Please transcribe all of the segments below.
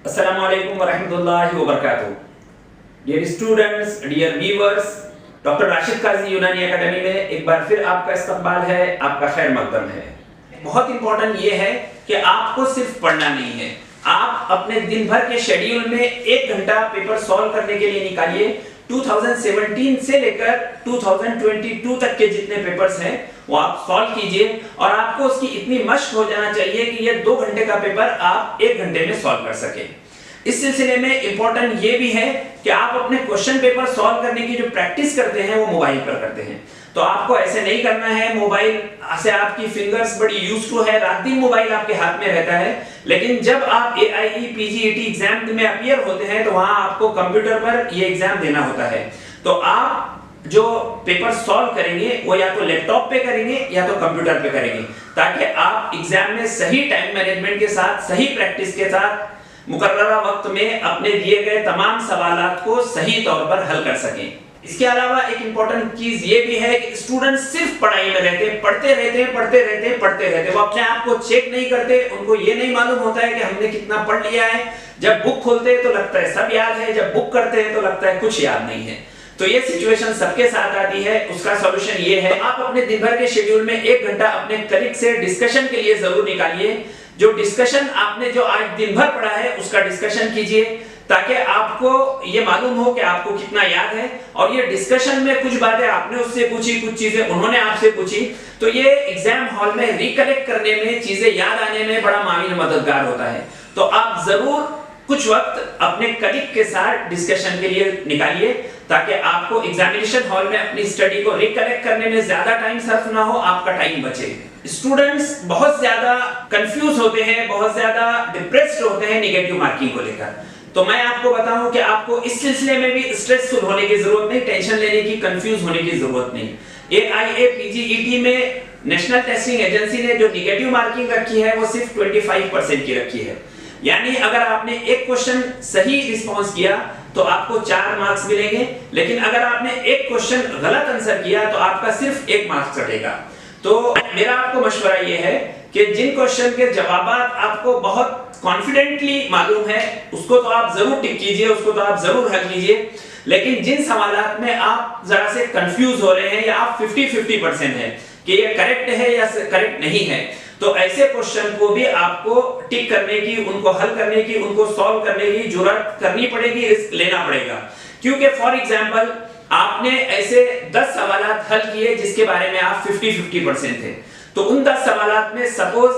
अस्सलामुअलैकुम वरहमतुल्लाहि वबरकातुहू। Dear students, dear viewers, doctor Rashid Kazi Unani academy में एक बार फिर आपका इस्तकबाल है, आपका खैर मकदम है। बहुत इंपॉर्टेंट ये है कि आपको सिर्फ पढ़ना नहीं है, आप अपने दिन भर के शेड्यूल में 1 घंटा पेपर सॉल्व करने के लिए निकालिए। 2017 से लेकर 2022 तक के जितने पेपर्स हैं वो आप सॉल्व कीजिए और आपको उसकी इतनी मश्क हो जाना चाहिए कि ये 2 घंटे का पेपर आप 1 घंटे में सॉल्व कर सकें। इस सिलसिले में इंपॉर्टेंट ये भी है कि आप अपने क्वेश्चन पेपर सॉल्व करने की जो प्रैक्टिस करते हैं वो मोबाइल पर करते हैं। तो आपको ऐसे नहीं करना है, मोबाइल से आपकी फिंगर्स बड़ी यूज्ड टू है, रात दिन मोबाइल आपके हाथ में रहता है, लेकिन जब आप AIE PGET एग्जाम में अपीयर होते हैं तो वहां आपको कंप्यूटर पर ये एग्जाम देना होता है। तो आप जो पेपर सॉल्व करेंगे वो या तो लैपटॉप पे करेंगे या तो कंप्यूटर पे करेंगे, ताकि आप एग्जाम में सही टाइम मैनेजमेंट के साथ, सही प्रैक्टिस के साथ मुकर्ररा वक्त में अपने दिए गए तमाम सवालात को सही तौर पर हल कर सकें। इसके अलावा एक इंपॉर्टेंट चीज ये भी है कि स्टूडेंट सिर्फ पढ़ाई में रहते हैं, पढ़ते रहते हैं, वो अपने आप को चेक नहीं करते, उनको ये नहीं मालूम होता है कि हमने कितना पढ़ लिया है। जब बुक खोलते हैं तो लगता है सब याद है, जब बुक करते हैं तो लगता है कुछ याद नहीं है। तो ये सिचुएशन सबके साथ आती है। उसका सॉल्यूशन ये है, आप अपने दिन भर के शेड्यूल में 1 घंटा अपने कलीग से डिस्कशन के लिए जरूर निकालिए। जो डिस्कशन आपने जो आज दिन भर पढ़ा है उसका डिस्कशन कीजिए, ताकि आपको ये मालूम हो कि आपको कितना याद है। और ये डिस्कशन में कुछ बातें आपने उससे पूछी, कुछ चीजें उन्होंने आपसे पूछी, तो ये एग्जाम हॉल में रिकलेक्ट करने में, चीजें याद आने में बड़ा माविन मददगार होता है। तो आप जरूर कुछ वक्त अपने कलीग के साथ डिस्कशन के लिए निकालिए, ताकि आपको एग्जामिनेशन हॉल में अपनी स्टडी को रिकलेक्ट करने में ज्यादा टाइम सर्फ ना हो, आपका टाइम बचे। स्टूडेंट्स बहुत ज्यादा कंफ्यूज होते हैं, बहुत ज्यादा डिप्रेस्ड होते हैं नेगेटिव मार्किंग को लेकर। तो मैं आपको बताऊं कि आपको इस सिलसिले में भी स्ट्रेसफुल होने की जरूरत नहीं, टेंशन लेने की, कंफ्यूज होने की जरूरत नहीं। AIA PGET में नेशनल टेस्टिंग एजेंसी ने जो नेगेटिव मार्किंग रखी है वो सिर्फ 25% की रखी है। यानी अगर आपने एक क्वेश्चन सही रिस्पॉन्स किया तो आपको 4 मार्क्स मिलेंगे, लेकिन अगर आपने एक क्वेश्चन गलत आंसर किया तो आपका सिर्फ 1 मार्क्स कटेगा। तो मेरा आपको मशवरा ये है कि जिन क्वेश्चन के जवाब आपको बहुत कॉन्फिडेंटली मालूम है उसको तो आप जरूर टिक कीजिए, उसको तो आप जरूर हल कीजिए। लेकिन जिन सवालात में आप जरा से कंफ्यूज हो रहे हैं या आप 50-50% है कि ये करेक्ट है या करेक्ट नहीं है, तो ऐसे क्वेश्चन को भी आपको टिक करने की, उनको हल करने की, उनको सॉल्व करने की जरूरत करनी पड़ेगी, रिस्क लेना पड़ेगा। क्योंकि फॉर एग्जांपल आपने ऐसे 10 सवालात हल किए जिसके बारे में आप 50-50% थे, तो उन 10 सवालात में सपोज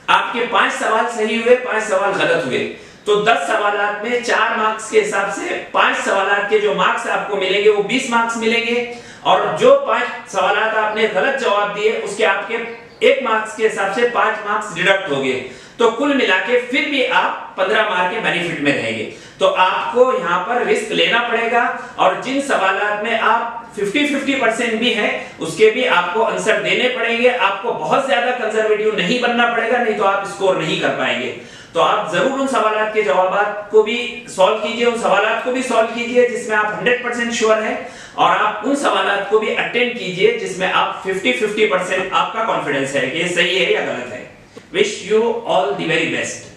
आपके 5 सवाल सही हुए, 5 सवाल गलत हुए, तो 10 सवालात में 4 मार्क्स के हिसाब से 5 सवालात के जो मार्क्स आपको मिलेंगे वो 20 मार्क्स मिलेंगे, और जो 5 सवालात आपने गलत जवाब दिए उसके आपके 1 मार्क्स के हिसाब से 5 मार्क्स डिडक्ट हो गए। तो कुल मिला के फिर भी आप 15 मार्क के बेनिफिट में रहेंगे। तो आपको यहाँ पर रिस्क लेना पड़ेगा, और जिन सवालात में आप 50-50% भी है उसके भी आपको आंसर देने पड़ेंगे। आपको बहुत ज्यादा कंजर्वेटिव नहीं बनना पड़ेगा, नहीं तो आप स्कोर नहीं कर पाएंगे। तो आप जरूर उन सवालात के जवाबात को भी सॉल्व कीजिए, उन सवालात को भी सॉल्व कीजिए जिसमें आप 100% श्योर है, और आप उन सवालात को भी अटेम्प्ट कीजिए जिसमें आप 50-50% आपका कॉन्फिडेंस है कि ये सही है या गलत है। Wish you all the very best.